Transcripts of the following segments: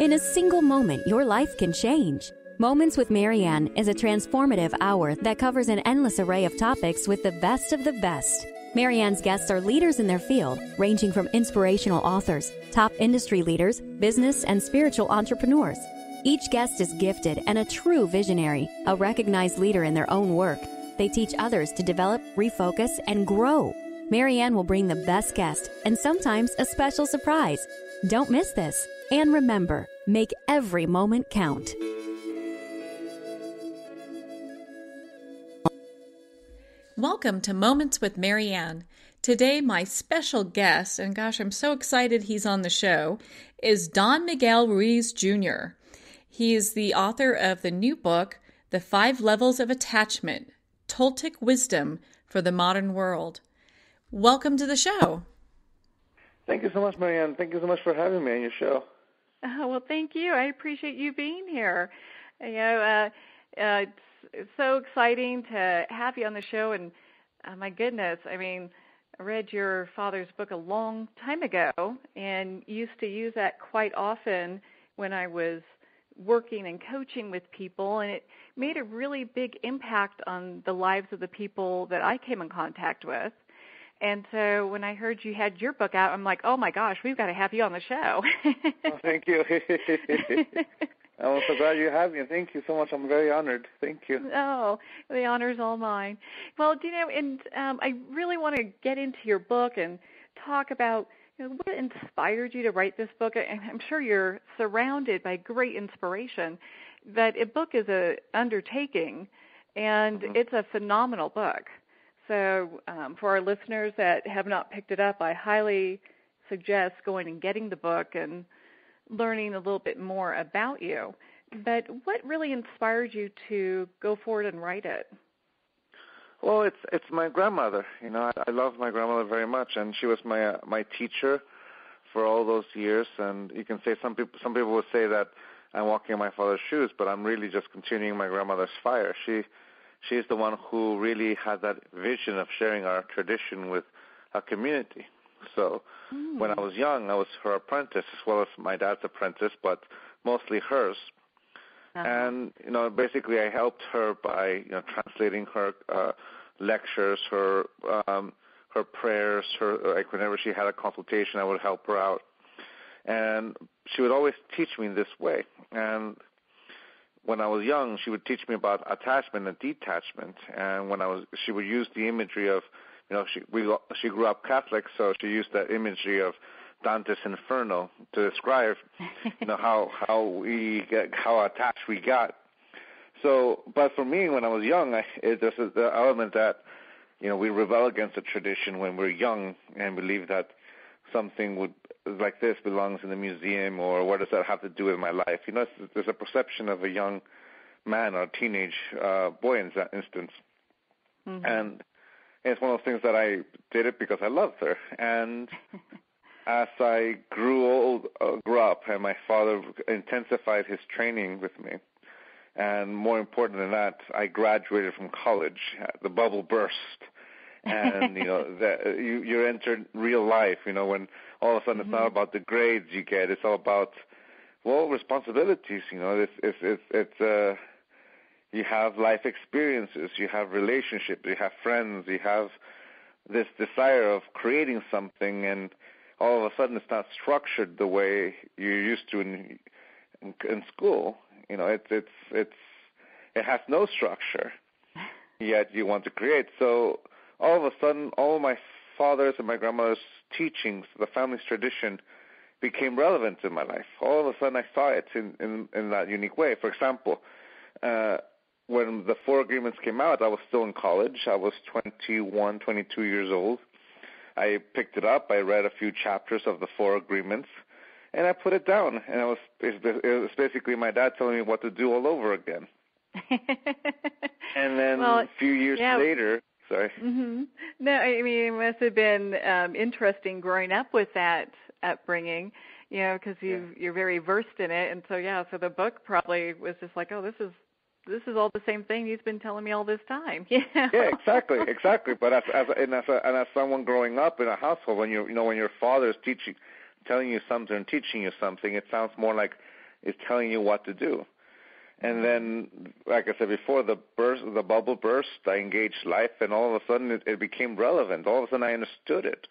In a single moment, your life can change. Moments with Marianne is a transformative hour that covers an endless array of topics with the best of the best. Marianne's guests are leaders in their field, ranging from inspirational authors, top industry leaders, business and spiritual entrepreneurs. Each guest is gifted and a true visionary, a recognized leader in their own work. They teach others to develop, refocus, and grow. Marianne will bring the best guest and sometimes a special surprise. Don't miss this. And remember, make every moment count. Welcome to Moments with Marianne. Today, my special guest, and gosh, I'm so excited he's on the show, is Don Miguel Ruiz Jr. He is the author of the new book, The 5 Levels of Attachment, Toltec Wisdom for the Modern World. Welcome to the show. Thank you so much, Marianne. Thank you so much for having me on your show. Well, thank you. I appreciate you being here. It's so exciting to have you on the show. And my goodness, I mean, I read your father's book a long time ago and used to use that quite often when I was working and coaching with people. And it made a really big impact on the lives of the people that I came in contact with. And so when I heard you had your book out, I'm like, oh, my gosh, we've got to have you on the show. Oh, thank you. I'm so glad you have me. Thank you so much. I'm very honored. Thank you. Oh, the honor's all mine. Well, I really want to get into your book and talk about what inspired you to write this book. And I'm sure you're surrounded by great inspiration, but a book is an undertaking, and it's a phenomenal book. So for our listeners that have not picked it up, I highly suggest going and getting the book and learning a little bit more about you. But what really inspired you to go forward and write it? Well, it's my grandmother. I love my grandmother very much, and she was my teacher for all those years. And you can say some people would say that I'm walking in my father's shoes, but I'm really just continuing my grandmother's fire. She's the one who really had that vision of sharing our tradition with our community. So when I was young, I was her apprentice as well as my dad's apprentice, but mostly hers. Uh-huh. And, basically I helped her by, translating her lectures, her prayers, like whenever she had a consultation, I would help her out. And she would always teach me in this way. And when I was young, she would teach me about attachment and detachment. And she would use the imagery of, she grew up Catholic, so she used that imagery of Dante's Inferno to describe, how attached we got. So, but for me, when I was young, there's the element that, we rebel against the tradition when we're young and believe that something like this belongs in the museum, or what does that have to do with my life? There's a perception of a young man or a teenage boy in that instance. Mm-hmm. And it's one of those things that I did it because I loved her. And as I grew up, and my father intensified his training with me, and more important than that, I graduated from college. The bubble burst. And, you entered real life, when all of a sudden it's not about the grades you get. It's all about, responsibilities. It's you have life experiences, you have relationships, you have friends, you have this desire of creating something, and all of a sudden it's not structured the way you're used to in school. It has no structure, yet you want to create. So all of a sudden, all my father's and my grandmother's teachings, the family's tradition, became relevant in my life. All of a sudden, I saw it in that unique way. For example, when the 4 Agreements came out, I was still in college. I was 21, 22 years old. I picked it up. I read a few chapters of the 4 Agreements, and I put it down. And it was basically my dad telling me what to do all over again. And then a few years later... Sorry. Mm-hmm. No, I mean, it must have been interesting growing up with that upbringing, because you're very versed in it. And so the book probably was just like, oh, this is all the same thing he's been telling me all this time. Yeah, exactly. But as someone growing up in a household, when your father is telling you something and teaching you something, it sounds more like is telling you what to do. And then, like I said before, the bubble burst, I engaged life, and all of a sudden it became relevant. All of a sudden I understood it.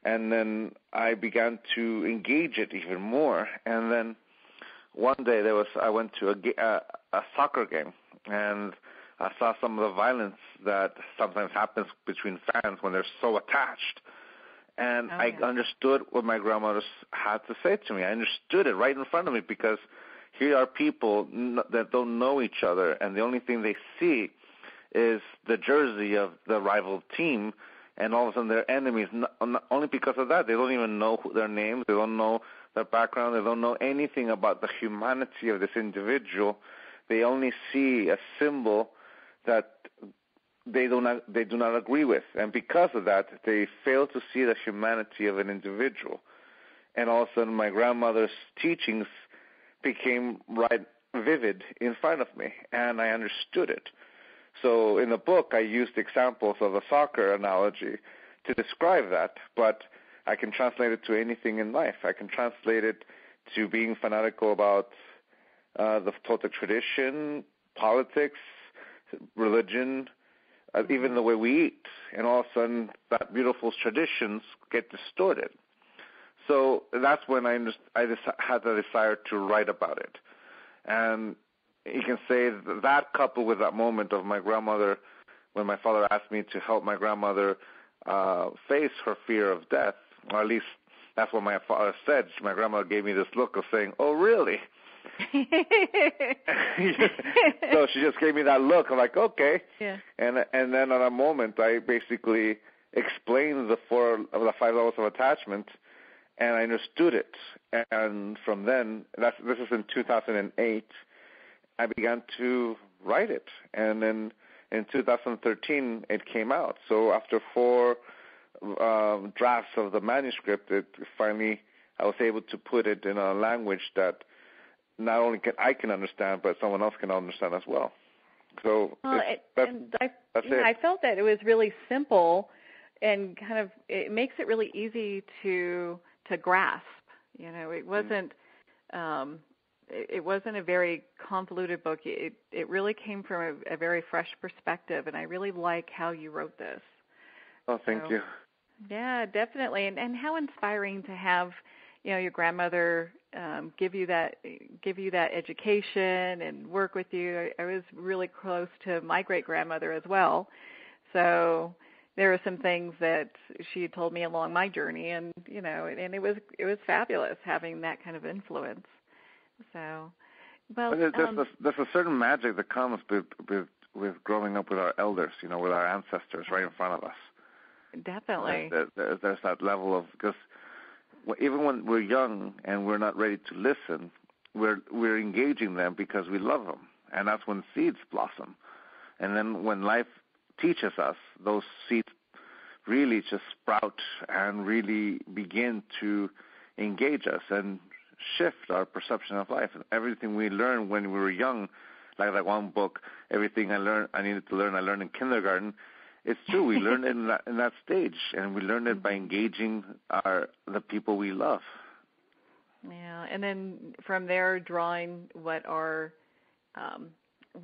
And then I began to engage it even more. And then one day I went to a soccer game, and I saw some of the violence that sometimes happens between fans when they're so attached. And I understood what my grandmother had to say to me. I understood it right in front of me, because here are people that don't know each other, and the only thing they see is the jersey of the rival team, and all of a sudden they're enemies. Only because of that, they don't even know their names, they don't know their background, they don't know anything about the humanity of this individual. They only see a symbol that they do not agree with, and because of that, they fail to see the humanity of an individual. And all of a sudden, my grandmother's teachings became right vivid in front of me, and I understood it. So in the book, I used examples of a soccer analogy to describe that, but I can translate it to anything in life. I can translate it to being fanatical about the Toltec tradition, politics, religion, even the way we eat, and all of a sudden that beautiful traditions get distorted. So that's when I had the desire to write about it. And you can say that coupled with that moment of my grandmother, when my father asked me to help my grandmother face her fear of death, or at least that's what my father said. My grandmother gave me this look of saying, "Oh, really?" So she just gave me that look. I'm like, okay. Yeah. And then at a moment, I basically explained the 5 levels of attachment, and I understood it. And from then, this is in 2008, I began to write it. And then in 2013, it came out. So after 4 drafts of the manuscript, I was able to put it in a language that not only I can understand, but someone else can understand as well. So I felt that it was really simple, and kind of it makes it really easy to grasp. You know, it wasn't a very convoluted book. It really came from a very fresh perspective, and I really like how you wrote this. Oh, thank you. Yeah, definitely, and how inspiring to have, you know, your grandmother give you that education and work with you. I was really close to my great-grandmother as well, so there were some things that she had told me along my journey, and you know, and it was fabulous having that kind of influence. So, well, there's a certain magic that comes with growing up with our elders, you know, with our ancestors right in front of us. Definitely. There's that level of, because even when we're young and we're not ready to listen, we're engaging them because we love them, and that's when seeds blossom. And then when life teaches us, those seeds really just sprout and really begin to engage us and shift our perception of life. And everything we learned when we were young, like that one book, everything I needed to learn, I learned in kindergarten. It's true. We learned it in that stage, and we learned it by engaging the people we love. Yeah, and then from there, drawing what our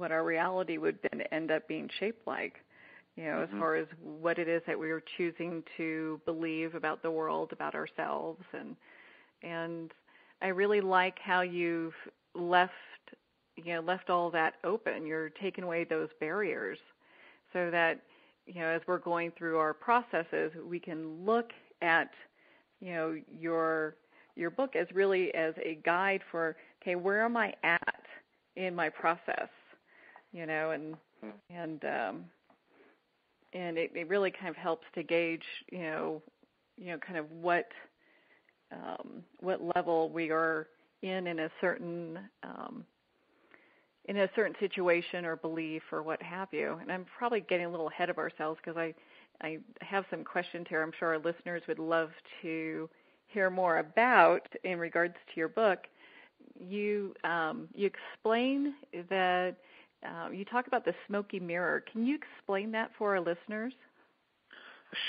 reality would then end up being shaped like. You know, as far as what it is that we are choosing to believe about the world, about ourselves, and I really like how you've left all that open. You're taking away those barriers, so that, you know, as we're going through our processes, we can look at, you know, your book as really as a guide for, okay, where am I at in my process, you know, and it really kind of helps to gauge, you know, kind of what level we are in a certain situation or belief or what have you. And I'm probably getting a little ahead of ourselves, because I have some questions here I'm sure our listeners would love to hear more about in regards to your book. You explain that you talk about the smoky mirror. Can you explain that for our listeners?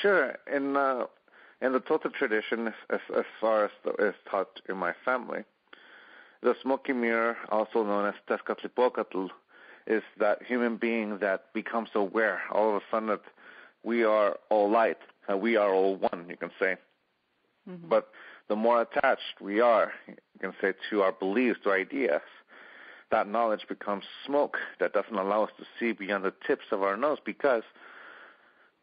Sure. In the Toltec tradition, as far as is taught in my family, The smoky mirror, also known as Tezcatlipoca, is that human being that becomes aware all of a sudden that we are all light, that we are all one, you can say. Mm-hmm. But the more attached we are, you can say, to our beliefs, to ideas, that knowledge becomes smoke that doesn't allow us to see beyond the tips of our nose, because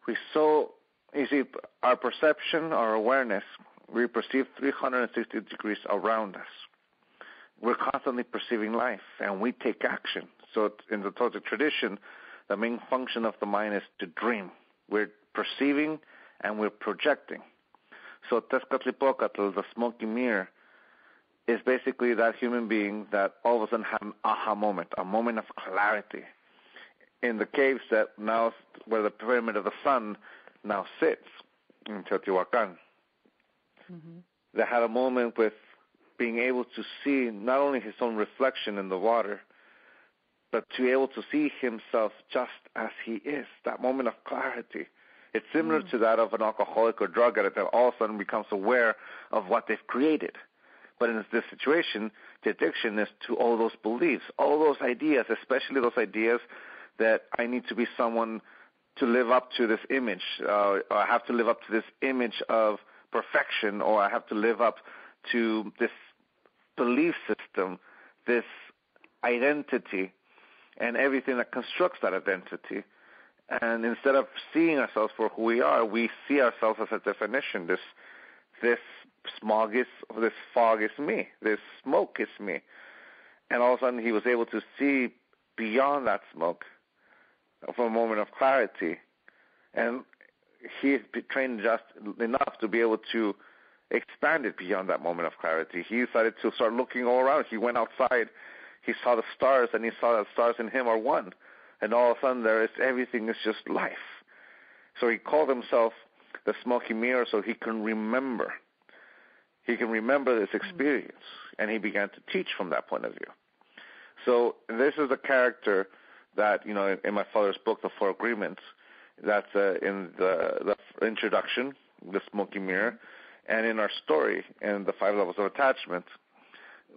you see, our perception, our awareness, we perceive 360 degrees around us. We're constantly perceiving life, and we take action. So in the Toltec tradition, the main function of the mind is to dream. We're perceiving and we're projecting. So Tezcatlipoca, the smoky mirror, is basically that human being that all of a sudden had an aha moment, a moment of clarity. In the caves that now, where the pyramid of the sun now sits in Teotihuacan, they had a moment with being able to see not only his own reflection in the water, but to be able to see himself just as he is, that moment of clarity. It's similar to that of an alcoholic or drug addict that all of a sudden becomes aware of what they've created. But in this situation, the addiction is to all those beliefs, all those ideas, especially those ideas that I need to be someone to live up to this image, or I have to live up to this image of perfection, or I have to live up to this belief system, this identity, and everything that constructs that identity. And instead of seeing ourselves for who we are, we see ourselves as a definition. This fog is me. This smoke is me. And all of a sudden he was able to see beyond that smoke for a moment of clarity. And he had been trained just enough to be able to expand it beyond that moment of clarity. He decided to start looking all around. He went outside. He saw the stars, and he saw that stars in him are one. And all of a sudden everything is just life. So he called himself the smoky mirror so he can remember. He can remember this experience, and he began to teach from that point of view. So this is a character that, in my father's book, The Four Agreements, that's in the introduction, the smoky mirror, and in our story, in the 5 levels of attachment,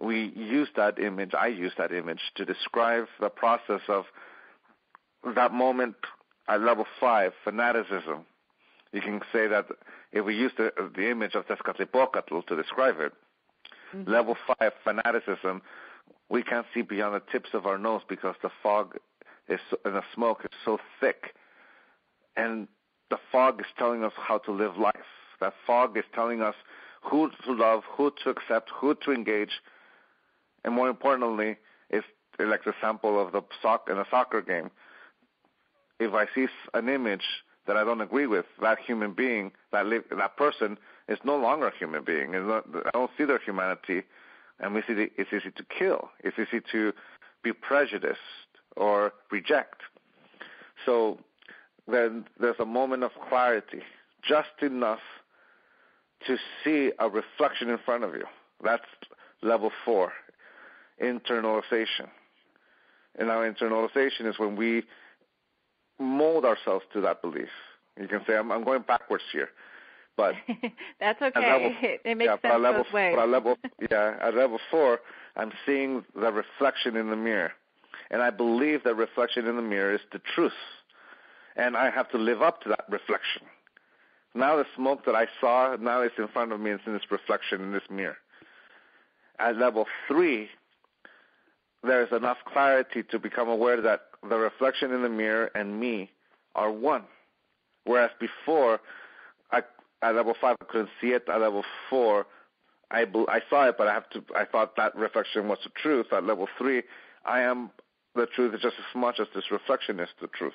we use that image, I use that image to describe the process of that moment at level 5, fanaticism. You can say that if we use the image of Tezcatlipoca to describe it, level 5, fanaticism, we can't see beyond the tips of our nose because the fog and the smoke is so thick. And the fog is telling us how to live life. That fog is telling us who to love, who to accept, who to engage, and more importantly, it's like the sample of the soccer game. If I see an image that I don't agree with, that human being, that person is no longer a human being. I don't see their humanity, and it's easy to kill. It's easy to be prejudiced or reject. So then there's a moment of clarity, just enough to see a reflection in front of you. That's level 4, internalization. And our internalization is when we mold ourselves to that belief. You can say, I'm going backwards here, but that's okay. It makes sense both ways. At level 4, I'm seeing the reflection in the mirror, and I believe that reflection in the mirror is the truth, and I have to live up to that reflection. Now the smoke that I saw, now it's in front of me, it's in this reflection in this mirror. At level 3, there's enough clarity to become aware that the reflection in the mirror and me are one. Whereas before, at level 5, I couldn't see it. At level 4, I saw it, but I thought that reflection was the truth. At level 3, I am the truth just as much as this reflection is the truth.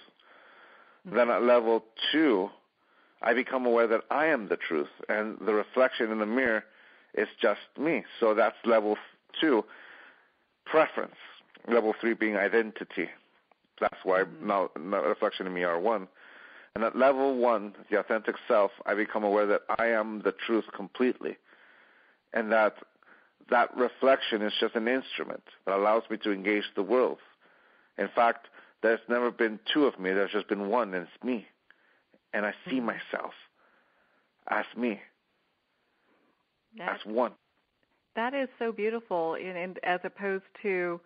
Then at level 2, I become aware that I am the truth, and the reflection in the mirror is just me. So that's level 2, preference. Level 3 being identity. That's why now reflection and me are one. And at level 1, the authentic self, I become aware that I am the truth completely, and that reflection is just an instrument that allows me to engage the world. In fact, there's never been 2 of me. There's just been one, and it's me. And I see myself as me, as one. That is so beautiful, and as opposed to,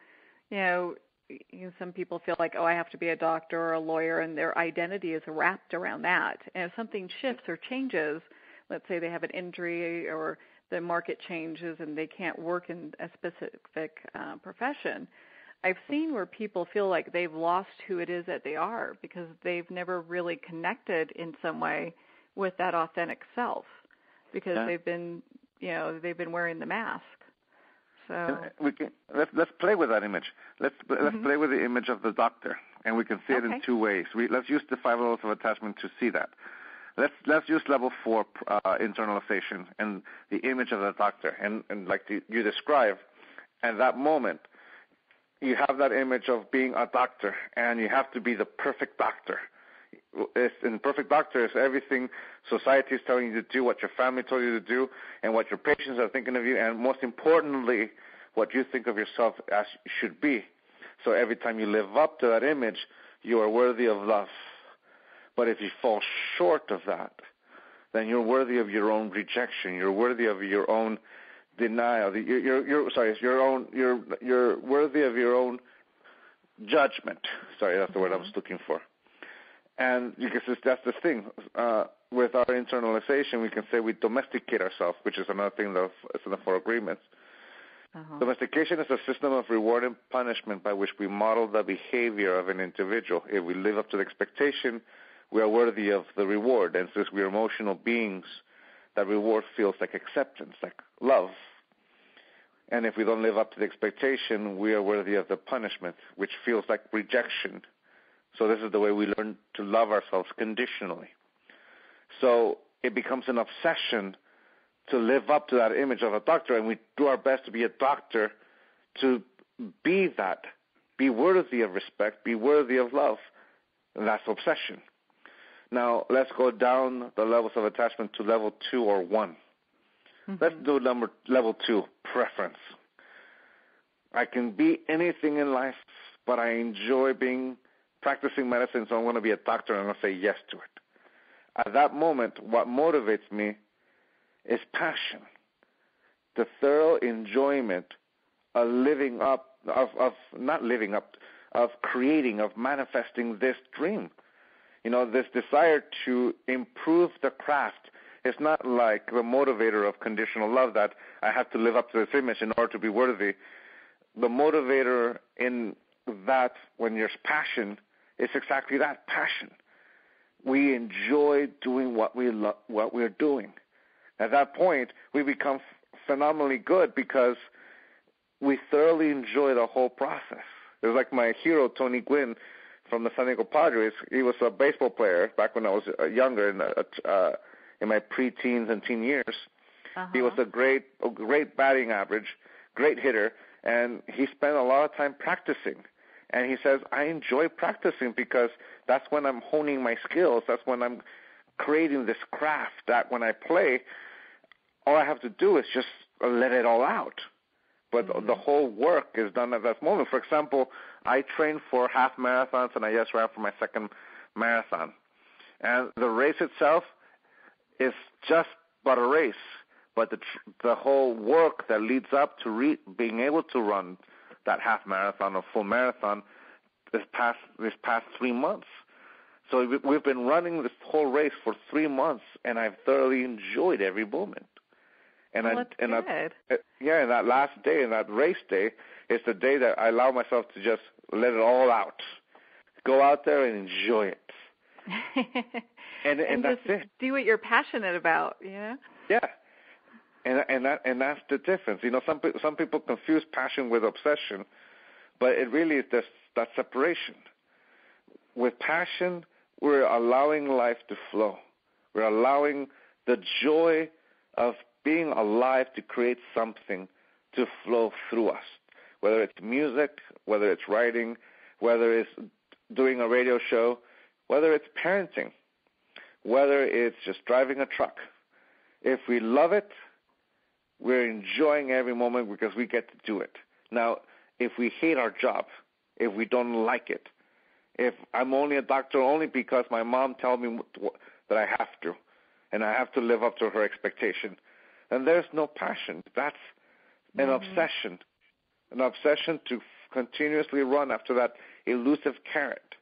some people feel like, oh, I have to be a doctor or a lawyer, and their identity is wrapped around that. And if something shifts or changes, let's say they have an injury or the market changes and they can't work in a specific profession, I've seen where people feel like they've lost who it is that they are because they've never really connected in some way with that authentic self because they've been wearing the mask. So let's play with that image. Let's play with the image of the doctor, and we can see it in two ways. Let's use the 5 levels of attachment to see that. Let's use level 4 internalization and the image of the doctor, and like you described, at that moment, you have that image of being a doctor, and you have to be the perfect doctor. And perfect doctor is everything society is telling you to do, what your family told you to do, and what your patients are thinking of you, and most importantly, what you think of yourself as you should be. So every time you live up to that image, you are worthy of love. But if you fall short of that, then you're worthy of your own rejection. You're worthy of your own denial. You're worthy of your own judgment. Sorry, that's the word I was looking for. And because that's the thing. With our internalization, we can say we domesticate ourselves, which is another thing that's in the 4 agreements. Domestication is a system of reward and punishment by which we model the behavior of an individual. If we live up to the expectation, we are worthy of the reward. And since we are emotional beings, that reward feels like acceptance, like love. And if we don't live up to the expectation, we are worthy of the punishment, which feels like rejection. So this is the way we learn to love ourselves conditionally. So it becomes an obsession to live up to that image of a doctor, and we do our best to be a doctor to be that, be worthy of respect, be worthy of love. And that's obsession. Now, let's go down the levels of attachment to level 2 or 1. Let's do level 2, preference. I can be anything in life, but I enjoy practicing medicine, so I'm going to be a doctor, and I'm going to say yes to it. At that moment, what motivates me is passion, the thorough enjoyment of creating, of manifesting this dream. This desire to improve the craft is not like the motivator of conditional love that I have to live up to this image in order to be worthy. The motivator in that, when there's passion, is exactly that, passion. We enjoy doing what we're doing. At that point, we become phenomenally good because we thoroughly enjoy the whole process. It's like my hero, Tony Gwynn, from the San Diego Padres. He was a baseball player back when I was younger, in my pre-teens and teen years. He was a great batting average, great hitter, and he spent a lot of time practicing. And he says, I enjoy practicing because that's when I'm honing my skills. That's when I'm creating this craft that when I play, all I have to do is just let it all out. But the whole work is done at that moment. For example, I trained for half marathons, and I just ran for my second marathon. And the race itself is just but a race. But the whole work that leads up to being able to run that half marathon or full marathon this past 3 months. So we've been running this whole race for 3 months, and I've thoroughly enjoyed every moment. And that last day, and that race day, is the day that I allow myself to just let it all out. Go out there and enjoy it. and that's it. Do what you're passionate about, Yeah. And that's the difference. Some people confuse passion with obsession, but it really is that separation. With passion, we're allowing life to flow. We're allowing the joy of being alive to create something to flow through us, whether it's music, whether it's writing, whether it's doing a radio show, whether it's parenting, whether it's just driving a truck. If we love it, we're enjoying every moment because we get to do it. Now, if we hate our job, if we don't like it, if I'm only a doctor only because my mom tells me that I have to, and I have to live up to her expectation, then there's no passion. That's an obsession to continuously run after that elusive carrot.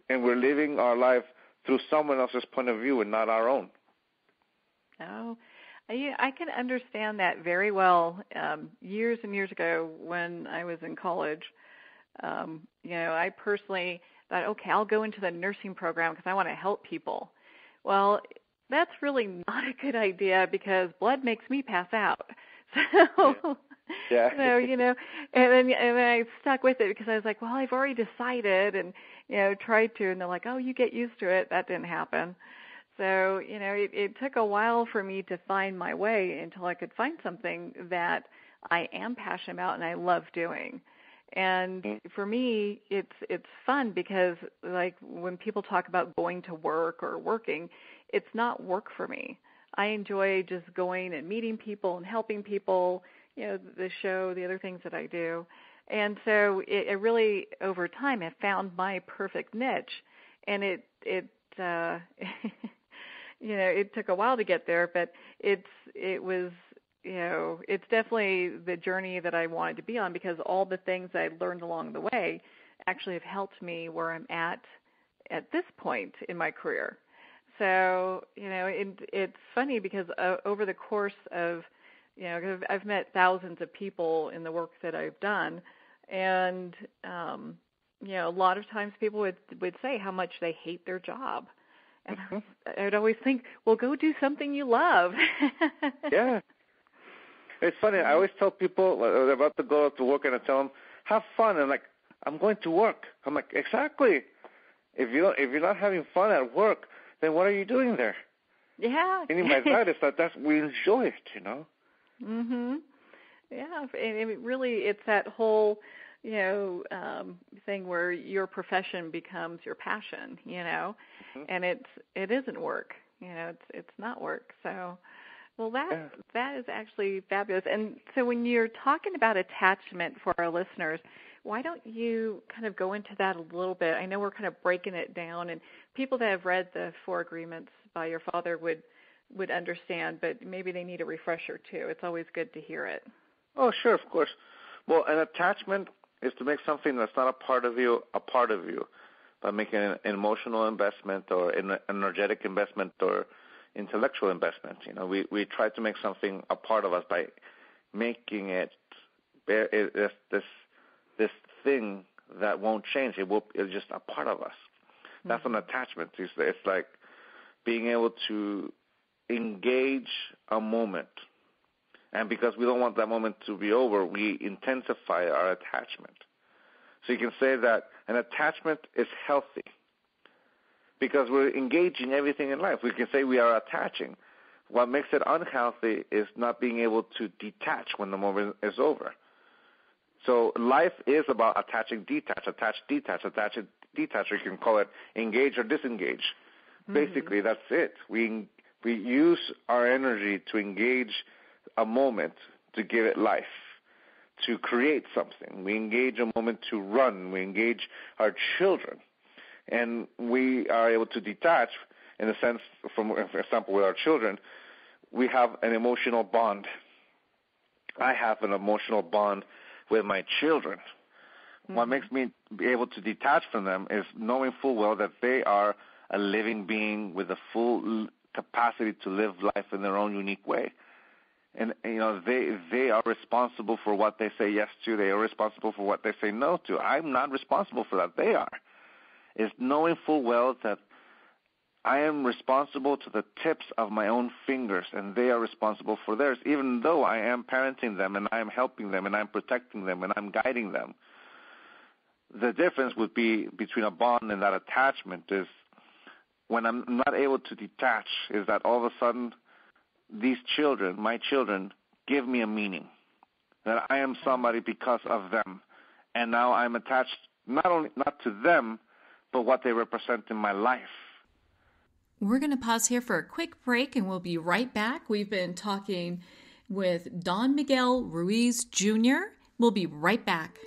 And we're living our life through someone else's point of view and not our own. Oh, I can understand that very well. Years and years ago when I was in college, I personally thought, okay, I'll go into the nursing program because I want to help people. Well, that's really not a good idea because blood makes me pass out. So, yeah. And then I stuck with it because I was like, well, I've already decided and, tried to. And they're like, oh, you get used to it. That didn't happen. So, it took a while for me to find my way until I could find something that I am passionate about and I love doing. And for me, it's fun because, like, when people talk about going to work or working, it's not work for me. I enjoy just going and meeting people and helping people, the show, the other things that I do. And so it really, over time, I found my perfect niche. And it took a while to get there, but it's definitely the journey that I wanted to be on because all the things I learned along the way actually have helped me where I'm at this point in my career. So, it's funny because over the course of, I've met thousands of people in the work that I've done, and, a lot of times people would say how much they hate their job. And I would always think, well, go do something you love. Yeah. It's funny. I always tell people they're about to go to work, and I tell them, have fun. And I'm going to work. I'm like, exactly. If you're not having fun at work, then what are you doing there? Yeah. Meaning by that is that we enjoy it, Mhm. Yeah, and it's that whole, thing where your profession becomes your passion, and it isn't work, it's not work. So, well, that is actually fabulous. And so when you're talking about attachment for our listeners, why don't you kind of go into that a little bit? I know we're kind of breaking it down, and people that have read the 4 Agreements by your father would understand, but maybe they need a refresher too. It's always good to hear it. Oh, sure, of course. Well, an attachment is to make something that's not a part of you by making an emotional investment or an energetic investment or intellectual investment. We try to make something a part of us by making it this thing that won't change. It's just a part of us. That's an attachment. It's like being able to engage a moment. And because we don't want that moment to be over, we intensify our attachment. So you can say that an attachment is healthy because we're engaging everything in life. We can say we are attaching. What makes it unhealthy is not being able to detach when the moment is over. So life is about attaching, detach, attach, detach, attach, detach. Or you can call it engage or disengage. Basically, that's it. We use our energy to engage a moment to give it life, to create something. We engage a moment to run. We engage our children. And we are able to detach in a sense, for example, with our children, we have an emotional bond. I have an emotional bond with my children. What makes me be able to detach from them is knowing full well that they are a living being with a full capacity to live life in their own unique way. And, they are responsible for what they say yes to. They are responsible for what they say no to. I'm not responsible for that. They are. It's knowing full well that I am responsible to the tips of my own fingers, and they are responsible for theirs, even though I am parenting them, and I am helping them, and I'm protecting them, and I'm guiding them. The difference would be between a bond and that attachment is when I'm not able to detach, is that all of a sudden these children, my children, give me a meaning, that I am somebody because of them. And now I'm attached not to them, but what they represent in my life. We're going to pause here for a quick break, and we'll be right back. We've been talking with Don Miguel Ruiz Jr. We'll be right back.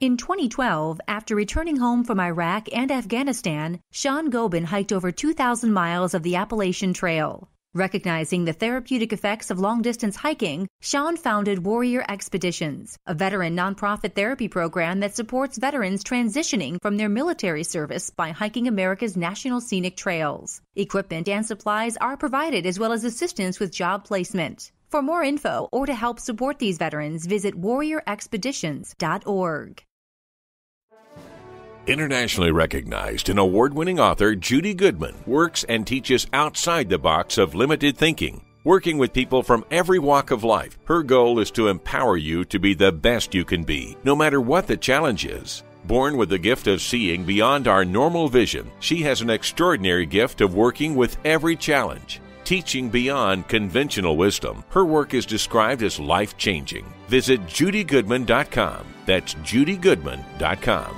In 2012, after returning home from Iraq and Afghanistan, Sean Gobin hiked over 2,000 miles of the Appalachian Trail. Recognizing the therapeutic effects of long-distance hiking, Sean founded Warrior Expeditions, a veteran nonprofit therapy program that supports veterans transitioning from their military service by hiking America's national scenic trails. Equipment and supplies are provided, as well as assistance with job placement. For more info or to help support these veterans, visit warriorexpeditions.org. Internationally recognized and award-winning author Judy Goodman works and teaches outside the box of limited thinking. Working with people from every walk of life, her goal is to empower you to be the best you can be, no matter what the challenge is. Born with the gift of seeing beyond our normal vision, she has an extraordinary gift of working with every challenge. Teaching beyond conventional wisdom, her work is described as life-changing. Visit judygoodman.com. That's judygoodman.com.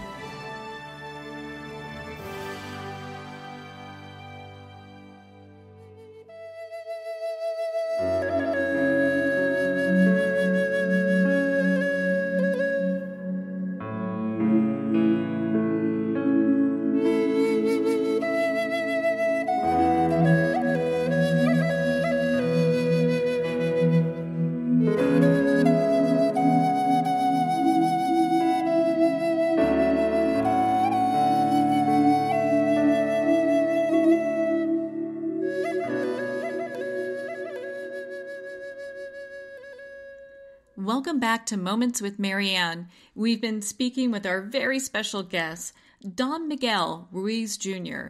Welcome back to Moments with Marianne. We've been speaking with our very special guest, Don Miguel Ruiz Jr.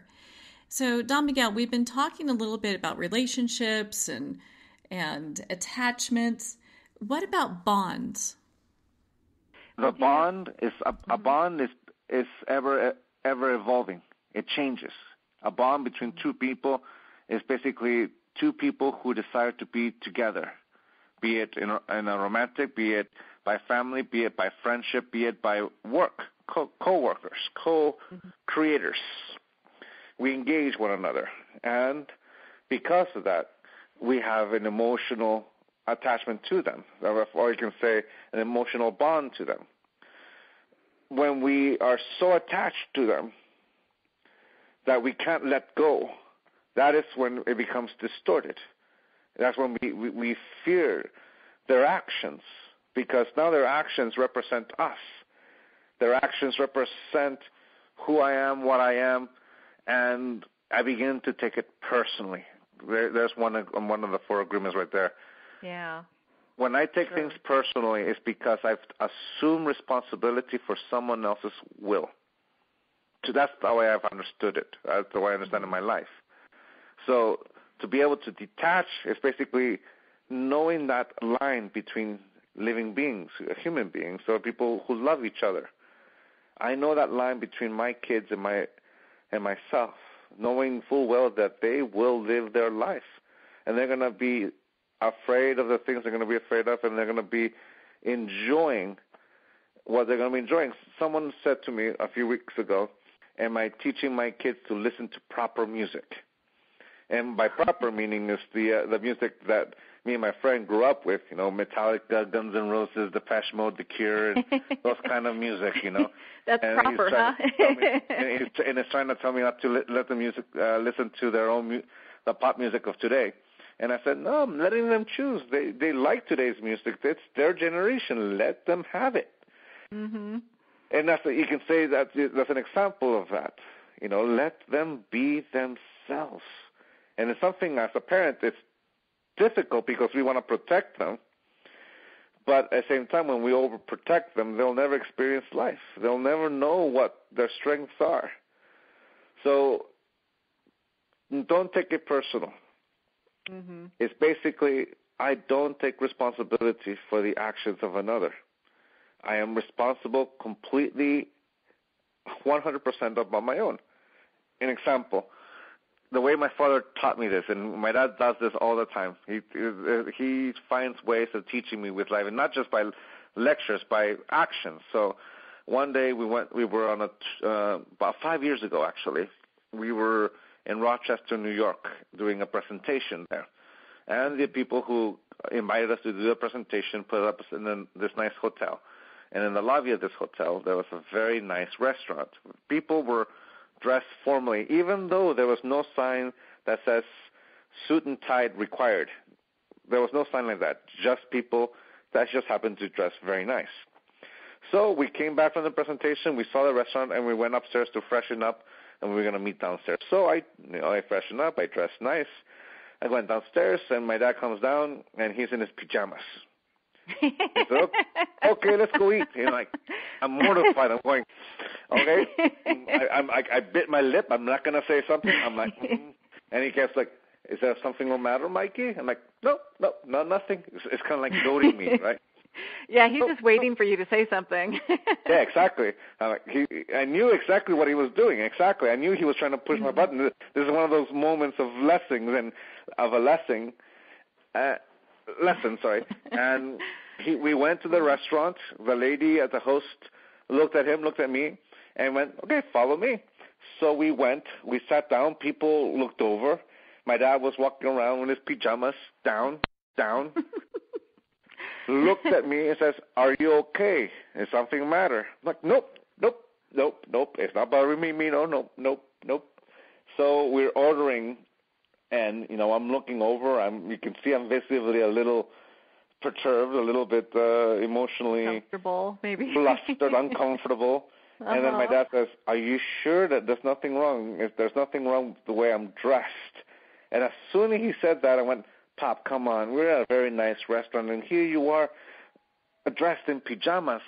So, Don Miguel, we've been talking a little bit about relationships and attachments. What about bonds? The bond is a bond is ever evolving. It changes. A bond between two people is basically two people who decide to be together. Be it in a romantic, be it by family, be it by friendship, be it by work, co-workers, co-creators. We engage one another. And because of that, we have an emotional attachment to them, or you can say an emotional bond to them. When we are so attached to them that we can't let go, that is when it becomes distorted. That's when we fear their actions, because now their actions represent us. Their actions represent who I am, what I am, and I begin to take it personally. There's one of the four agreements right there. Yeah. When I take things personally, it's because I've assumed responsibility for someone else's will. So that's the way I've understood it. That's the way I understand it in my life. So to be able to detach is basically knowing that line between living beings, human beings, or people who love each other. I know that line between my kids and myself, knowing full well that they will live their life, and they're going to be afraid of the things they're going to be afraid of, and they're going to be enjoying what they're going to be enjoying. Someone said to me a few weeks ago, am I teaching my kids to listen to proper music? And by proper meaning is the music that me and my friend grew up with, Metallica, Guns N' Roses, Depeche Mode, The Cure, and those kind of music, That's and proper, huh? And it's trying to tell me not to let the music listen to their own the pop music of today. And I said, no, I'm letting them choose. They like today's music. It's their generation. Let them have it. Mm-hmm. And you can say that's an example of that. Let them be themselves. And it's something, as a parent, it's difficult because we want to protect them. But at the same time, when we overprotect them, they'll never experience life. They'll never know what their strengths are. So don't take it personal. Mm-hmm. It's basically, I don't take responsibility for the actions of another. I am responsible completely 100% about my own. An example, the way my father taught me this, and my dad does this all the time. He finds ways of teaching me with life, and not just by lectures, by actions. So one day we were on about 5 years ago, actually. We were in Rochester, New York, doing a presentation there. And the people who invited us to do the presentation put us in this nice hotel. And in the lobby of this hotel, there was a very nice restaurant. People were dressed formally, even though there was no sign that says suit and tie required. There was no sign like that. Just people that just happened to dress very nice. So we came back from the presentation, we saw the restaurant, and we went upstairs to freshen up, and we were going to meet downstairs. So I freshened up, I dressed nice. I went downstairs, and my dad comes down, and he's in his pajamas. He said, okay, let's go eat. You know, like, I'm mortified. I'm going, okay. I bit my lip. I'm not going to say something. I'm like, and he kept like, is there something the matter, Mikey? I'm like, no, nothing. It's kind of like goading me, right? Yeah, he's just waiting for you to say something. Yeah, exactly. I knew exactly what he was doing. Exactly. I knew he was trying to push my button. This is one of those moments of lesson. And we went to the restaurant. The lady at the host looked at him, looked at me, and went, okay, follow me. So we went. We sat down. People looked over. My dad was walking around with his pajamas, down. Looked at me and says, are you okay? Is something the matter? I'm like, nope. It's not bothering me. Nope. So we're ordering, and, I'm looking over. You can see I'm visibly a little perturbed, a little bit emotionally comfortable, maybe flustered, uncomfortable. Uh-huh. And then my dad says, are you sure that there's nothing wrong? If there's nothing wrong with the way I'm dressed? And as soon as he said that, I went, Pop, come on. We're at a very nice restaurant, and here you are dressed in pajamas.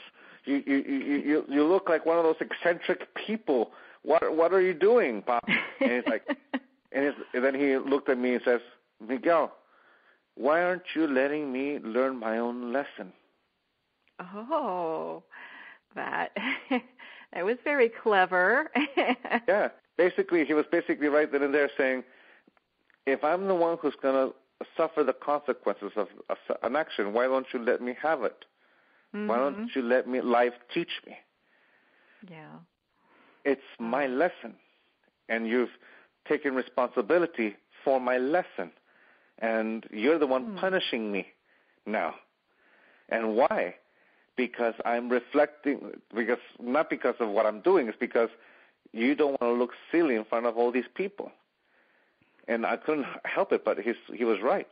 You look like one of those eccentric people. What are you doing, Pop? And he's like, and then he looked at me and says, Miguel, why aren't you letting me learn my own lesson? Oh, that was very clever. Yeah, he was basically right then and there saying, if I'm the one who's going to suffer the consequences of an action, why don't you let me have it? Mm-hmm. Why don't you let life teach me? Yeah. It's my lesson, and you've taken responsibility for my lesson, and you're the one punishing me now. And why? Because I'm reflecting, not because of what I'm doing, it's because you don't want to look silly in front of all these people. And I couldn't help it, but he was right.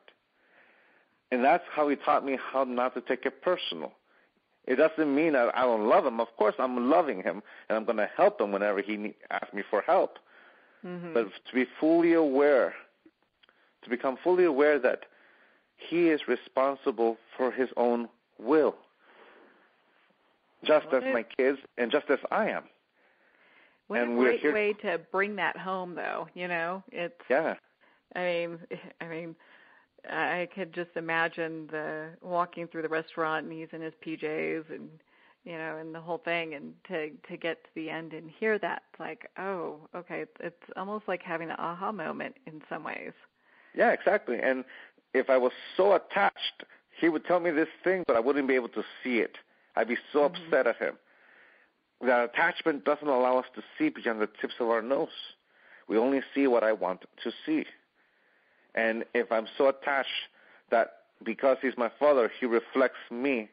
And that's how he taught me how not to take it personal. It doesn't mean that I don't love him. Of course, I'm loving him, and I'm going to help him whenever he asks me for help. Mm-hmm. But to become fully aware that he is responsible for his own will, just as my kids and just as I am. What a great way to bring that home, though. It's. Yeah. I mean, I could just imagine walking through the restaurant and he's in his PJs and and the whole thing, and to get to the end and hear that, it's like, oh, okay, it's almost like having an aha moment in some ways. Yeah, exactly. And if I was so attached, he would tell me this thing, but I wouldn't be able to see it. I'd be so upset at him. That attachment doesn't allow us to see beyond the tips of our nose. We only see what I want to see. And if I'm so attached that because he's my father, he reflects me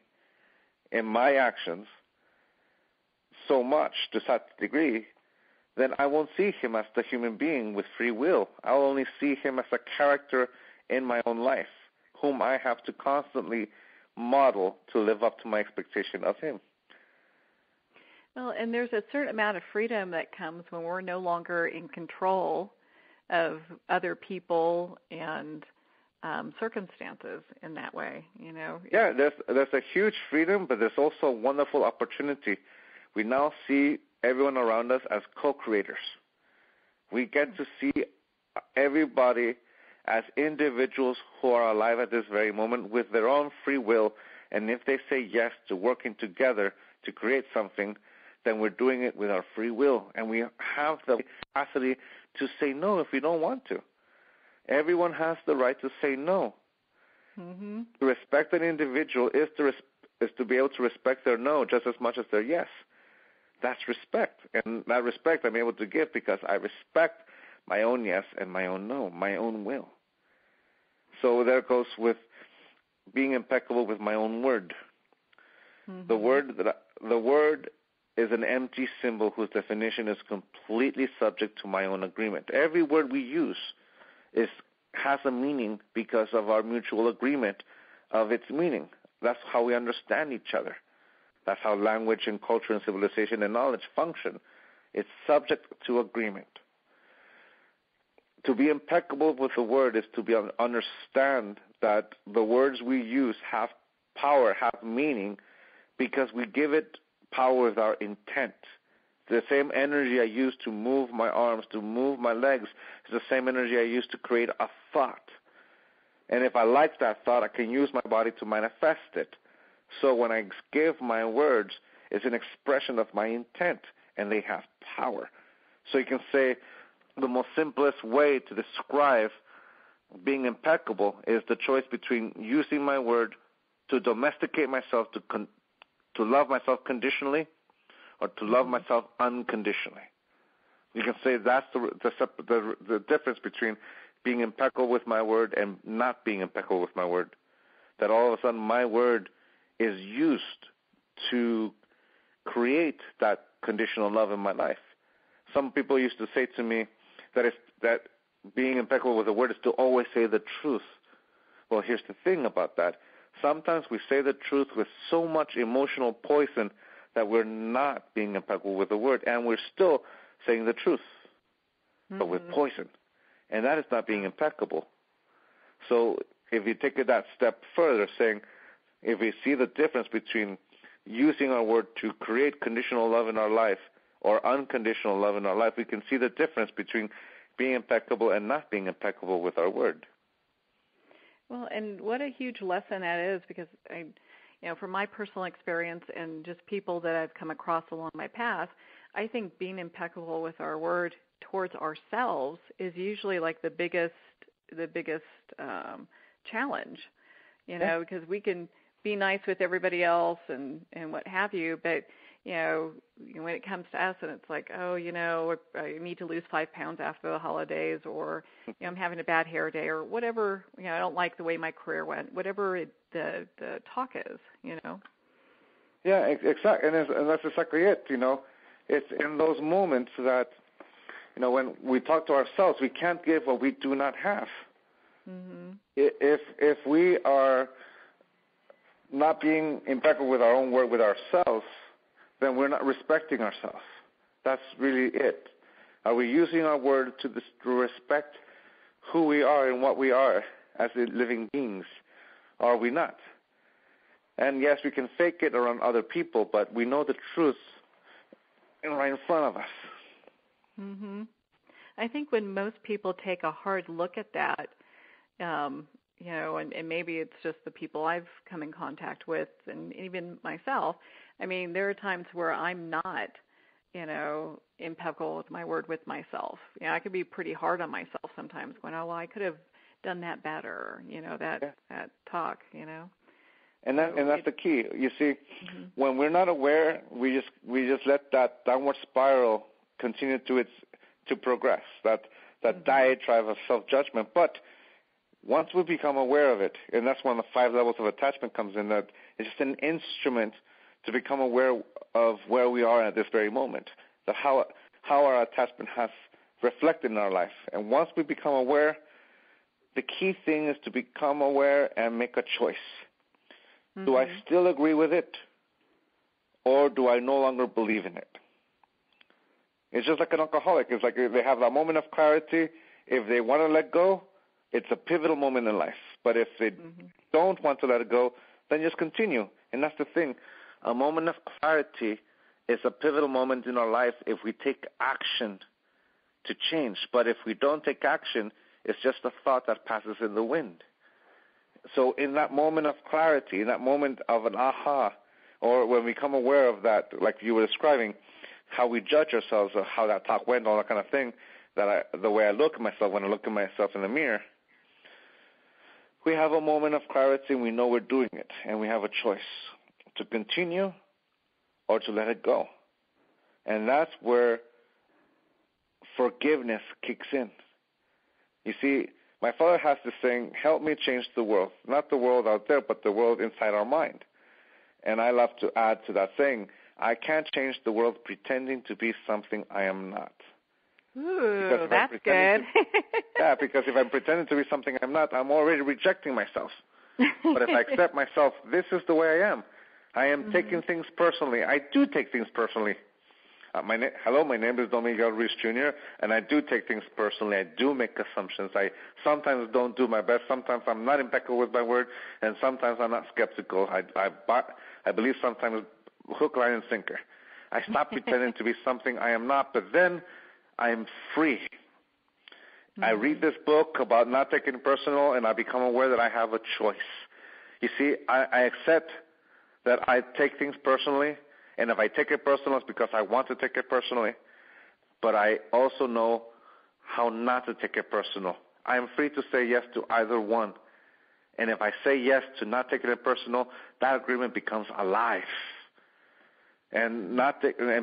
in my actions so much to such a degree, then I won't see him as the human being with free will. I'll only see him as a character in my own life, whom I have to constantly model to live up to my expectation of him. Well, and there's a certain amount of freedom that comes when we're no longer in control of other people and circumstances in that way, Yeah, there's a huge freedom, but there's also a wonderful opportunity. We now see everyone around us as co-creators. We get to see everybody as individuals who are alive at this very moment with their own free will, and if they say yes to working together to create something, then we're doing it with our free will, and we have the capacity to say no if we don't want to. Everyone has the right to say no. Mm-hmm. To respect an individual is to be able to respect their no just as much as their yes. That's respect, and that respect I'm able to give because I respect my own yes and my own no, my own will. So there goes with being impeccable with my own word. Mm-hmm. The word the word is an empty symbol whose definition is completely subject to my own agreement. Every word we use has a meaning because of our mutual agreement of its meaning. That's how we understand each other. That's how language and culture and civilization and knowledge function. It's subject to agreement. To be impeccable with the word is to understand that the words we use have power, have meaning, because we give it power with our intent. The same energy I use to move my arms, to move my legs, is the same energy I use to create a thought. And if I like that thought, I can use my body to manifest it. So when I give my words, it's an expression of my intent, and they have power. So you can say the most simplest way to describe being impeccable is the choice between using my word to domesticate myself, to love myself conditionally, or to love myself unconditionally. You can say that's the difference between being impeccable with my word and not being impeccable with my word. That all of a sudden my word is used to create that conditional love in my life. Some people used to say to me that being impeccable with the word is to always say the truth. Well, here's the thing about that. Sometimes we say the truth with so much emotional poison that we're not being impeccable with the word, and we're still saying the truth, but with poison. And that is not being impeccable. So if you take it that step further, saying if we see the difference between using our word to create conditional love in our life or unconditional love in our life, we can see the difference between being impeccable and not being impeccable with our word. Well, and what a huge lesson that is, because from my personal experience and just people that I've come across along my path, I think being impeccable with our word towards ourselves is usually like the biggest challenge, because we can be nice with everybody else and what have you, but when it comes to us and it's like, I need to lose 5 pounds after the holays, or I'm having a bad hair day, or whatever, I don't like the way my career went, whatever the talk is, Yeah, exactly, and that's exactly it. It's in those moments that when we talk to ourselves, we can't give what we do not have. Mm-hmm. If we are not being impeccable with our own word with ourselves, then we're not respecting ourselves. That's really it. Are we using our word to respect who we are and what we are as living beings? Or are we not? And yes, we can fake it around other people, but we know the truth right in front of us. Mm-hmm. I think when most people take a hard look at that, and maybe it's just the people I've come in contact with, and even myself, there are times where I'm not, impeccable with my word with myself. I could be pretty hard on myself sometimes, going, I could have done that better, that talk, And that's the key. You see, when we're not aware, we just let that downward spiral continue to progress, that diatribe of self-judgment. But once we become aware of it, and that's when the 5 levels of attachment comes in, that it's just an instrument to become aware of where we are at this very moment, that how our attachment has reflected in our life. And once we become aware, the key thing is to become aware and make a choice. Mm-hmm. Do I still agree with it, or do I no longer believe in it? It's just like an alcoholic. It's like they have a moment of clarity. If they want to let go, it's a pivotal moment in life. But if they don't want to let it go, then just continue. And that's the thing. A moment of clarity is a pivotal moment in our life if we take action to change. But if we don't take action, it's just a thought that passes in the wind. So in that moment of clarity, in that moment of an aha, or when we become aware of that, like you were describing, how we judge ourselves or how that talk went, all that kind of thing, the way I look at myself when I look at myself in the mirror, we have a moment of clarity and we know we're doing it, and we have a choice to continue or to let it go. And that's where forgiveness kicks in. You see, my father has this saying, help me change the world. Not the world out there, but the world inside our mind. And I love to add to that saying, I can't change the world pretending to be something I am not. Ooh, that's good. Yeah, because if I'm pretending to be something I'm not, I'm already rejecting myself. But if I accept myself, this is the way I am. I am taking things personally. I do take things personally. Hello, my name is Don Miguel Ruiz Jr., and I do take things personally. I do make assumptions. I sometimes don't do my best. Sometimes I'm not impeccable with my word, and sometimes I'm not skeptical. I believe sometimes hook, line, and sinker. I stop pretending to be something I am not, but then I'm free. I read this book about not taking it personal, and I become aware that I have a choice. You see, I accept that I take things personally, and if I take it personal, it's because I want to take it personally. But I also know how not to take it personal. I am free to say yes to either one. And if I say yes to not taking it personal, that agreement becomes alive. And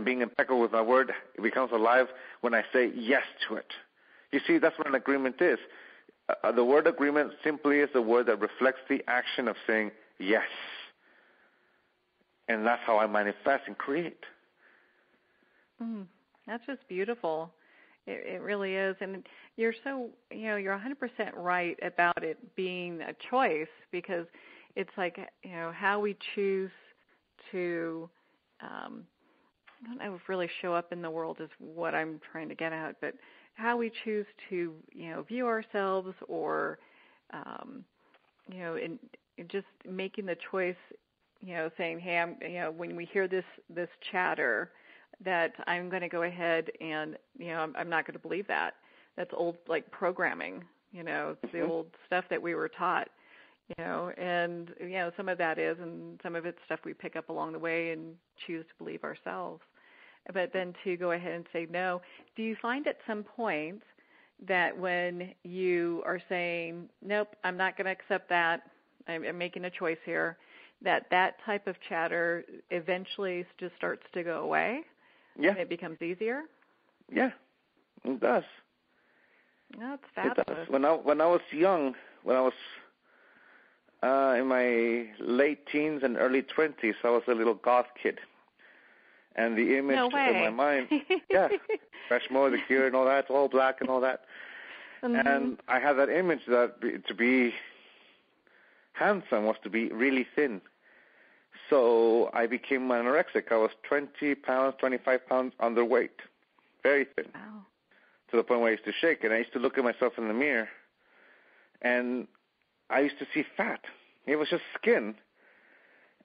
being impeccable with my word, it becomes alive when I say yes to it. You see, that's what an agreement is. The word agreement simply is a word that reflects the action of saying yes. And that's how I manifest and create. That's just beautiful. It really is. And you're you're 100% right about it being a choice, because it's like, how we choose to, I don't know if really show up in the world is what I'm trying to get at, but how we choose to, view ourselves, or, in just making the choice, saying, hey, when we hear this chatter, that I'm going to go ahead and, I'm not going to believe that. That's old, like, programming, it's the old stuff that we were taught, and, some of that is, and some of it's stuff we pick up along the way and choose to believe ourselves. But then to go ahead and say no, do you find at some point that when you are saying, nope, I'm not going to accept that, I'm making a choice here, that type of chatter eventually just starts to go away? Yeah. And it becomes easier? Yeah, it does. That's fabulous. It does. When I was young, when I was in my late teens and early 20s, I was a little goth kid. And the image in my mind, fresh mode, the gear and all that, all black and all that. And I had that image that to be handsome was to be really thin. So I became anorexic. I was 20 pounds, 25 pounds underweight, very thin, to the point where I used to shake. And I used to look at myself in the mirror, and I used to see fat. It was just skin.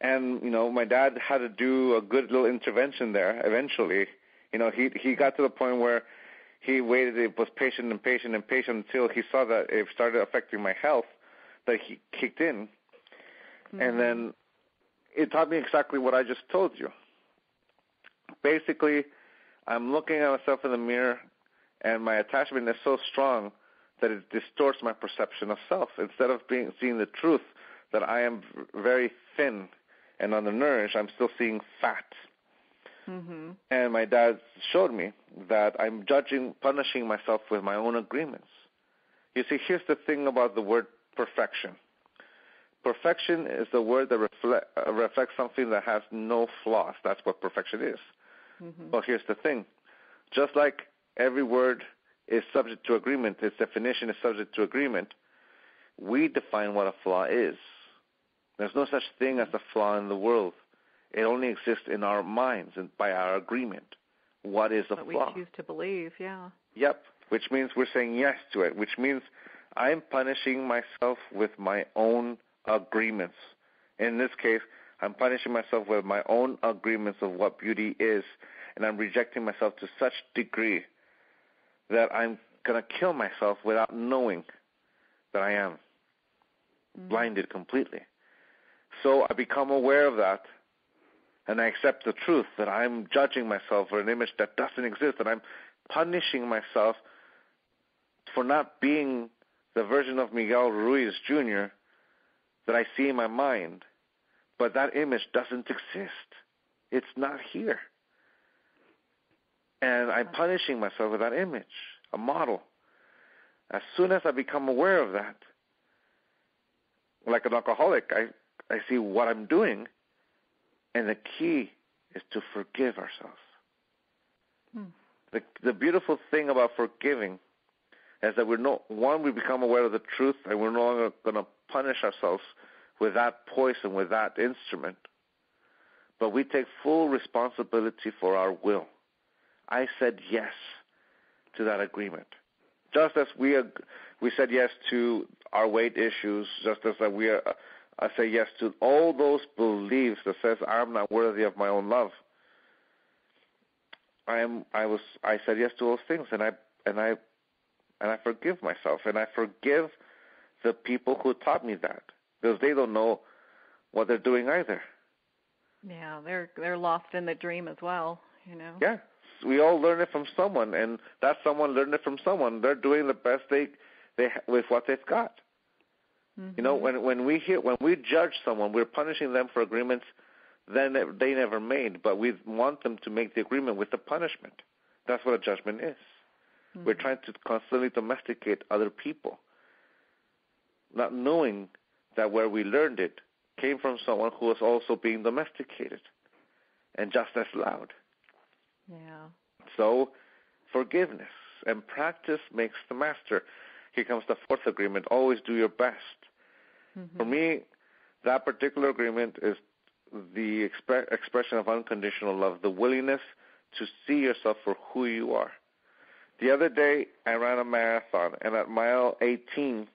And, my dad had to do a good little intervention there eventually. He got to the point where he waited, it was patient until he saw that it started affecting my health, that he kicked in. And then it taught me exactly what I just told you. Basically, I'm looking at myself in the mirror, and my attachment is so strong that it distorts my perception of self. Instead of seeing the truth that I am very thin and undernourished, I'm still seeing fat. And my dad showed me that I'm punishing myself with my own agreements. You see, here's the thing about the word perfection. Perfection is the word that reflects something that has no flaws. That's what perfection is. Well, here's the thing. Just like every word is subject to agreement, its definition is subject to agreement, we define what a flaw is. There's no such thing as a flaw in the world. It only exists in our minds and by our agreement. What is a flaw? What we choose to believe, Yep, which means we're saying yes to it, which means I'm punishing myself with my own agreements. In this case, I'm punishing myself with my own agreements of what beauty is, and I'm rejecting myself to such degree that I'm going to kill myself without knowing that I am blinded completely. So I become aware of that, and I accept the truth that I'm judging myself for an image that doesn't exist, that I'm punishing myself for not being the version of Miguel Ruiz Jr. that I see in my mind. But that image doesn't exist. It's not here. And I'm punishing myself with that image, a model. As soon as I become aware of that, like an alcoholic, I see what I'm doing. And the key is to forgive ourselves. The beautiful thing about forgiving is that we become aware of the truth, and we're no longer going to punish ourselves with that poison, with that instrument. But we take full responsibility for our will. I said yes to that agreement. Just as we said yes to our weight issues, just as I say yes to all those beliefs that says I'm not worthy of my own love. I said yes to those things, and I forgive myself, and I forgive the people who taught me that, because they don't know what they're doing either. Yeah, they're lost in the dream as well, Yeah, we all learn it from someone, and that someone learned it from someone. They're doing the best they with what they've got. Mm-hmm. When we judge someone, we're punishing them for agreements then they never made, but we want them to make the agreement with the punishment. That's what a judgment is. Mm-hmm. We're trying to constantly domesticate other people, not knowing that where we learned it came from someone who was also being domesticated and just as loud. Yeah. So forgiveness and practice makes the master. Here comes the fourth agreement, always do your best. Mm-hmm. For me, that particular agreement is the expression of unconditional love, the willingness to see yourself for who you are. The other day, I ran a marathon, and at mile 18,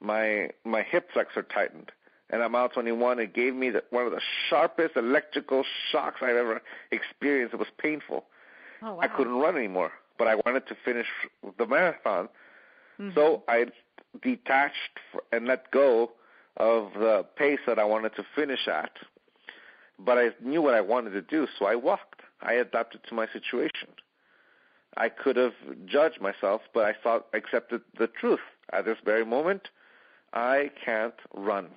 my hip flexor tightened. And at mile 21, it gave me one of the sharpest electrical shocks I've ever experienced. It was painful. Oh, wow. I couldn't run anymore, but I wanted to finish the marathon. Mm-hmm. So I detached and let go of the pace that I wanted to finish at. But I knew what I wanted to do, so I walked. I adapted to my situation. I could have judged myself, but I accepted the truth. At this very moment, I can't run.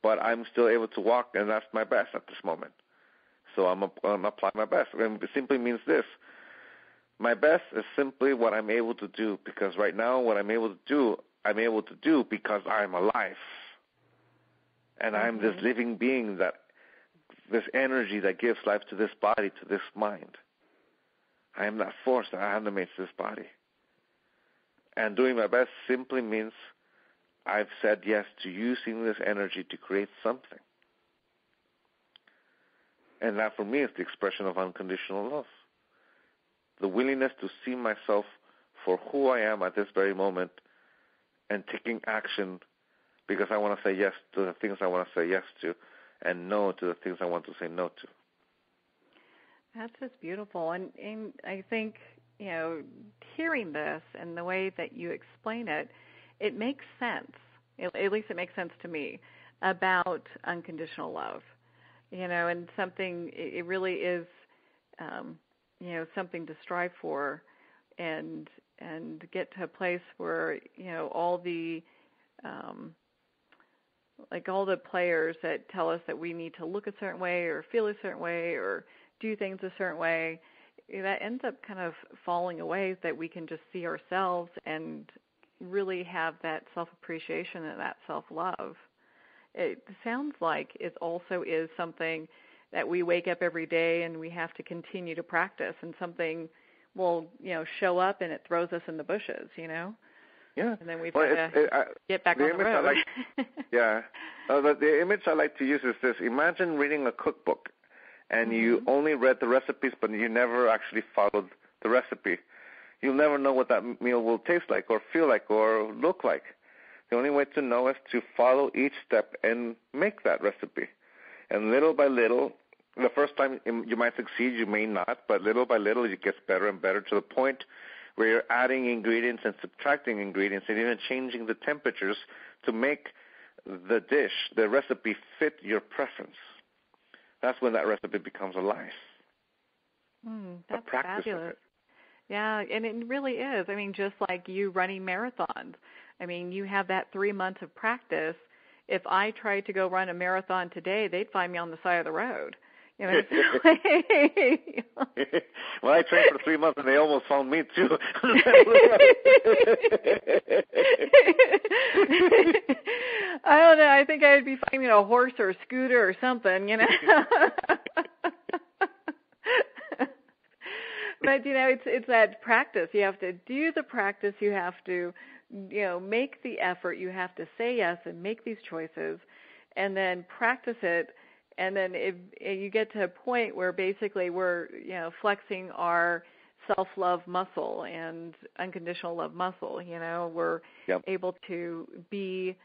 But I'm still able to walk, and that's my best at this moment. So I'm applying my best. And it simply means this. My best is simply what I'm able to do, because right now what I'm able to do because I'm alive. And mm-hmm. I'm this living being, this energy that gives life to this body, to this mind. I am not forced to animate this body. And doing my best simply means I've said yes to using this energy to create something. And that for me is the expression of unconditional love. The willingness to see myself for who I am at this very moment and taking action because I want to say yes to the things I want to say yes to and no to the things I want to say no to. That's just beautiful. And I think, hearing this and the way that you explain it, it makes sense. At least it makes sense to me about unconditional love. And something, it really is, something to strive for and get to a place where, all the, all the players that tell us that we need to look a certain way or feel a certain way or do things a certain way, that ends up kind of falling away, that we can just see ourselves and really have that self-appreciation and that self-love. It sounds like it also is something that we wake up every day and we have to continue to practice, and something will, show up and it throws us in the bushes, Yeah. And then we've got to get back on the road. The image I like to use is this. Imagine reading a cookbook and mm-hmm. you only read the recipes, but you never actually followed the recipe. You'll never know what that meal will taste like or feel like or look like. The only way to know is to follow each step and make that recipe. And little by little, the first time you might succeed, you may not, but little by little it gets better and better to the point where you're adding ingredients and subtracting ingredients and even changing the temperatures to make the dish, the recipe, fit your preference. That's when that recipe becomes alive. That's fabulous. Yeah, and it really is. I mean, just like you running marathons. I mean, you have that 3 months of practice. If I tried to go run a marathon today, they'd find me on the side of the road. Well, I trained for 3 months, and they almost found me, too. I don't know. I think I'd be finding a horse or a scooter or something, But it's that practice. You have to do the practice. You have to, make the effort. You have to say yes and make these choices, and then practice it. And then if you get to a point where basically we're, flexing our self-love muscle and unconditional love muscle, we're able to be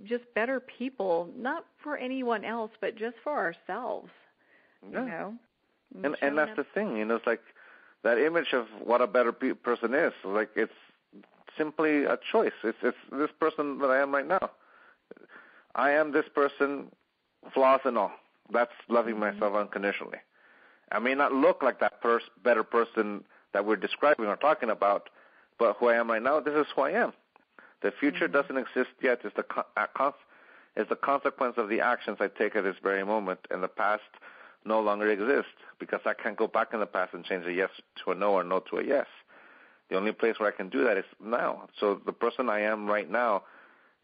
just better people, not for anyone else, but just for ourselves, And that's the thing, it's like that image of what a better person is, like it's simply a choice. It's this person that I am right now. I am this person, flaws and all. That's loving myself unconditionally. I may not look like that better person that we're describing or talking about, but who I am right now, this is who I am. The future doesn't exist yet. It's the consequence of the actions I take at this very moment, and the past no longer exists because I can't go back in the past and change a yes to a no or no to a yes. The only place where I can do that is now. So the person I am right now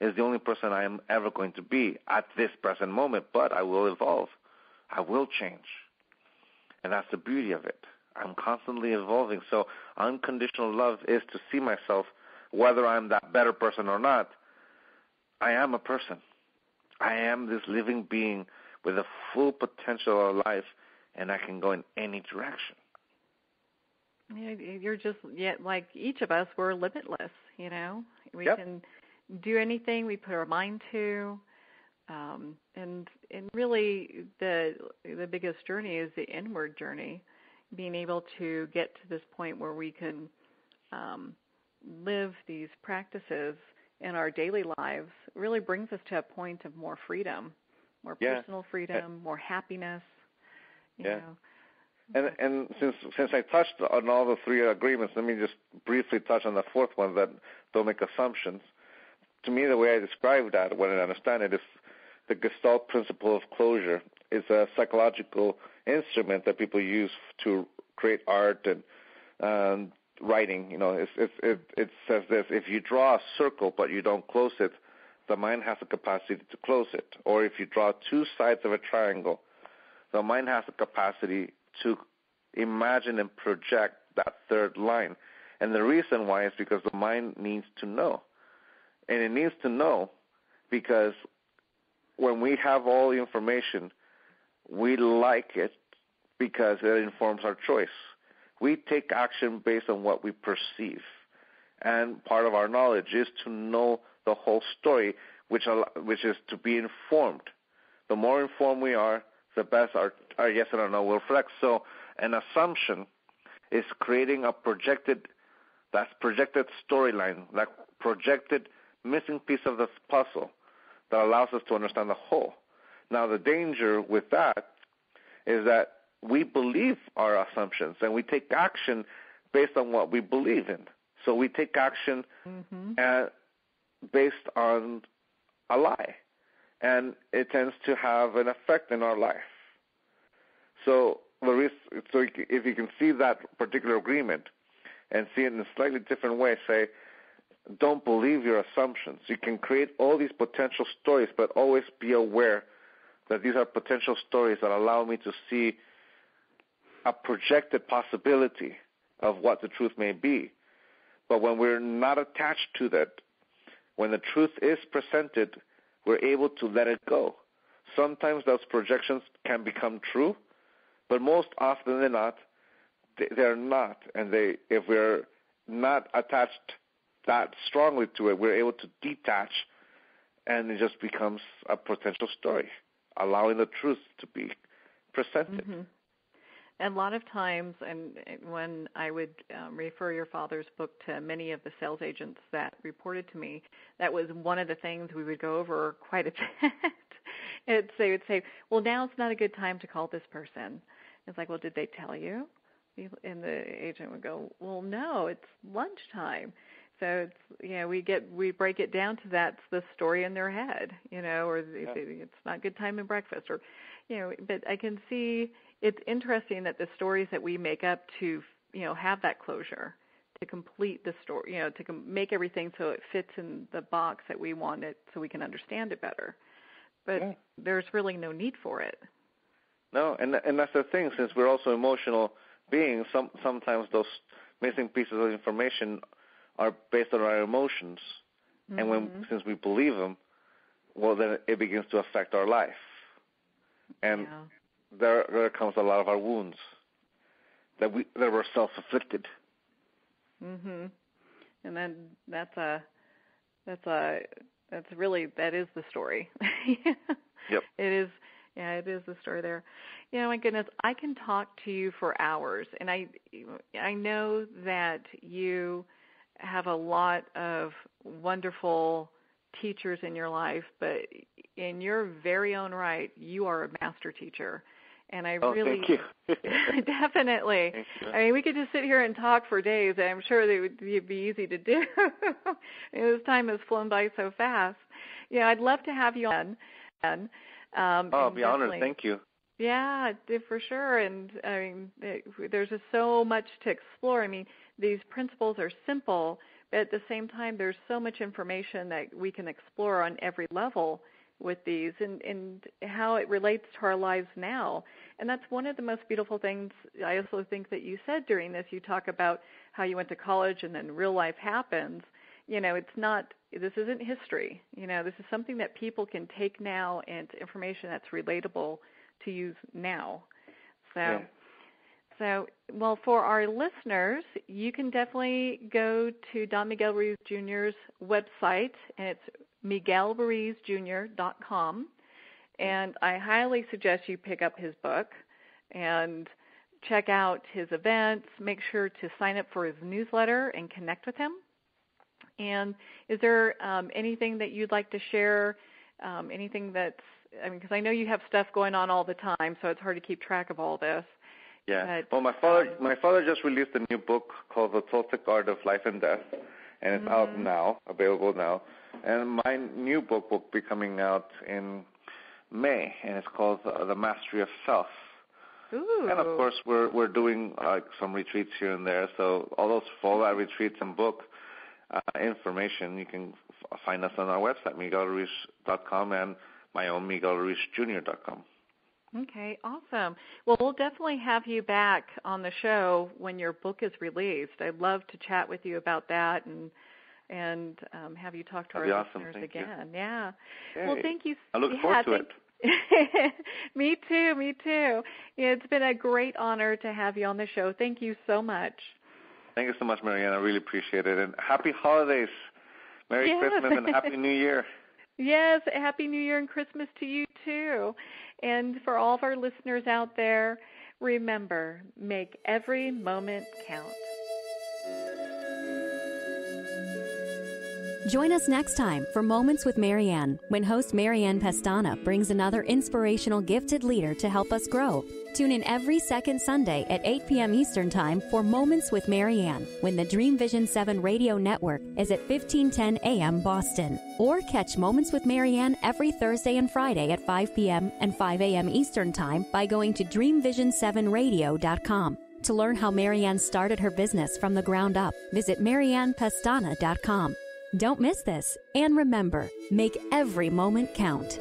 is the only person I am ever going to be at this present moment, but I will evolve. I will change. And that's the beauty of it. I'm constantly evolving. So unconditional love is to see myself, whether I'm that better person or not, I am a person. I am this living being with a full potential of life, and I can go in any direction. You're just, like each of us, we're limitless, We can do anything we put our mind to. And really the biggest journey is the inward journey, being able to get to this point where we can live these practices in our daily lives really brings us to a point of more freedom, more personal freedom, more happiness. You know. And since I touched on all the three agreements, let me just briefly touch on the fourth one, that don't make assumptions. To me, the way I describe that, when I understand it, is the Gestalt principle of closure. It's a psychological instrument that people use to create art and writing. It says this: if you draw a circle but you don't close it, the mind has the capacity to close it. Or if you draw two sides of a triangle, the mind has the capacity to imagine and project that third line. And the reason why is because the mind needs to know. And it needs to know because when we have all the information, we like it because it informs our choice. We take action based on what we perceive. And part of our knowledge is to know the whole story, which is to be informed. The more informed we are, the best our yes and our no will reflect. So an assumption is creating a projected storyline, that projected missing piece of the puzzle that allows us to understand the whole. Now, the danger with that is that we believe our assumptions and we take action based on what we believe in. So we take action based on a lie, and it tends to have an effect in our life. So if you can see that particular agreement and see it in a slightly different way, say, don't believe your assumptions. You can create all these potential stories, but always be aware that these are potential stories that allow me to see a projected possibility of what the truth may be. But when we're not attached to that, when the truth is presented, we're able to let it go. Sometimes those projections can become true, but most often than not, they're not. And if we're not attached that strongly to it, we're able to detach, and it just becomes a potential story, allowing the truth to be presented. Mm-hmm. And a lot of times, and when I would refer your father's book to many of the sales agents that reported to me, that was one of the things we would go over quite a bit. They would say, well, now it's not a good time to call this person. It's like, well, did they tell you? And the agent would go, well, no, it's lunchtime. So it's, we break it down to that's the story in their head, or it's not good time in breakfast, or, but I can see it's interesting that the stories that we make up to, have that closure, to complete the story, to make everything so it fits in the box that we want it so we can understand it better. But there's really no need for it. No, and that's the thing, since we're also emotional being, sometimes those missing pieces of information are based on our emotions. Mm-hmm. And since we believe them, well, then it begins to affect our life. And there comes a lot of our wounds that were self-inflicted. Mm-hmm. And then that is the story. Yep. It is. Yeah, it is the story there. My goodness, I can talk to you for hours, and I know that you have a lot of wonderful teachers in your life, but in your very own right, you are a master teacher. And I really, thank you. Definitely. Thank you. I mean, we could just sit here and talk for days, and I'm sure they would be easy to do. This time has flown by so fast. I'd love to have you on. I'll be honored. Thank you. Yeah, for sure. And I mean, there's just so much to explore. I mean, these principles are simple, but at the same time, there's so much information that we can explore on every level with these and how it relates to our lives now. And that's one of the most beautiful things I also think that you said during this. You talk about how you went to college and then real life happens. This isn't history. This is something that people can take now and information that's relatable to use now. So, well, for our listeners, you can definitely go to Don Miguel Ruiz Jr.'s website, and it's miguelruizjr.com. And I highly suggest you pick up his book and check out his events. Make sure to sign up for his newsletter and connect with him. And is there anything that you'd like to share, anything that's, because I know you have stuff going on all the time, so it's hard to keep track of all this. Yeah. But, well, my father just released a new book called The Toltec Art of Life and Death, and it's out now, available now. And my new book will be coming out in May, and it's called The Mastery of Self. Ooh. And, of course, we're doing some retreats here and there, so all those fall-out retreats and book information, you can find us on our website, miguelruiz.com, and my own miguelruizjr.com. Okay, awesome. Well, we'll definitely have you back on the show when your book is released. I'd love to chat with you about that and have you talk to our listeners again. You. Yeah. Hey, well, thank you. I look forward to it. Me too. It's been a great honor to have you on the show. Thank you so much. Thank you so much, Marianne. I really appreciate it. And happy holidays. Merry Christmas and Happy New Year. Yes, Happy New Year and Christmas to you too. And for all of our listeners out there, remember, make every moment count. Join us next time for Moments with Marianne, when host Marianne Pestana brings another inspirational gifted leader to help us grow. Tune in every second Sunday at 8 p.m. Eastern Time for Moments with Marianne, when the Dream Vision 7 radio network is at 1510 a.m. Boston. Or catch Moments with Marianne every Thursday and Friday at 5 p.m. and 5 a.m. Eastern Time by going to dreamvision7radio.com. To learn how Marianne started her business from the ground up, visit mariannepestana.com. Don't miss this, and remember, make every moment count.